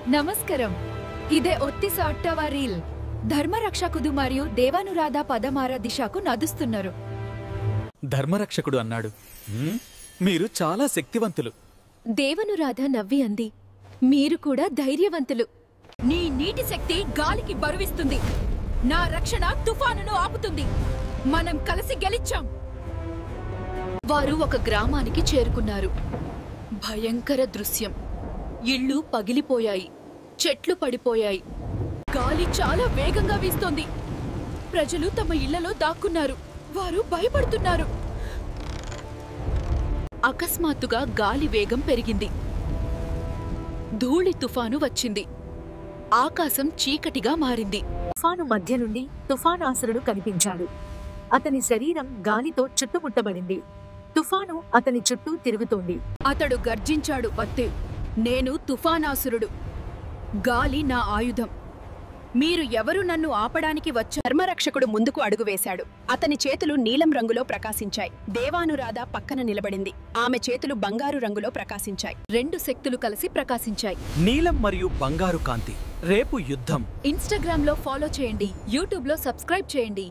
నమస్కారం. ఇదే ఒత్తిసాట్టవ రీల్. ధర్మరక్షకుడు మరియు దేవానురాధ పదమార దిశకు నడుస్తున్నారు. ధర్మరక్షకుడు అన్నాడు, మీరు చాలా శక్తివంతులు. దేవనురాధ నవ్వి అంది, మీరు కూడా ధైర్యవంతులు. నీ నీటి శక్తి గాలికి బరువిస్తుంది, నా రక్షణ తుఫానును ఆపుతుంది. మనం కలిసి గెలిచాం. వారు ఒక గ్రామానికి చేరుకున్నారు. భయంకర దృశ్యం. ఇళ్ళు పగిలిపోయాయి, చెట్లు పడిపోయాయి, గాలి చాలా వేగంగా వీస్తోంది. ప్రజలు తమ ఇళ్లలో దాక్కున్నారు. వారు భయపడుతున్నారు. అకస్మాత్తుగా గాలి వేగం పెరిగింది. ధూళి తుఫాను వచ్చింది. ఆకాశం చీకటిగా మారింది. తుఫాను మధ్య నుండి తుఫానాసురుడు కనిపించాడు. అతని శరీరం గాలితో చుట్టుముట్టబడింది. తుఫాను అతని చుట్టూ తిరుగుతోంది. అతడు గర్జించాడు, నేను తుఫానాసురుడు. గాలి నా ఆయుధం. మీరు ఎవరు నన్ను ఆపడానికి వచ్చారు? ధర్మరక్షకుడు ముందుకు అడుగు వేశాడు. అతని చేతులు నీలం రంగులో ప్రకాశించాయి. దేవానురాధ పక్కన నిలబడింది. ఆమె చేతులు బంగారు రంగులో ప్రకాశించాయి. రెండు శక్తులు కలిసి ప్రకాశించాయి. నీలం మరియు బంగారు కాంతి. రేపు యుద్ధం. ఇన్‌స్టాగ్రామ్‌లో ఫాలో చేయండి, యూట్యూబ్‌లో సబ్స్క్రైబ్ చేయండి.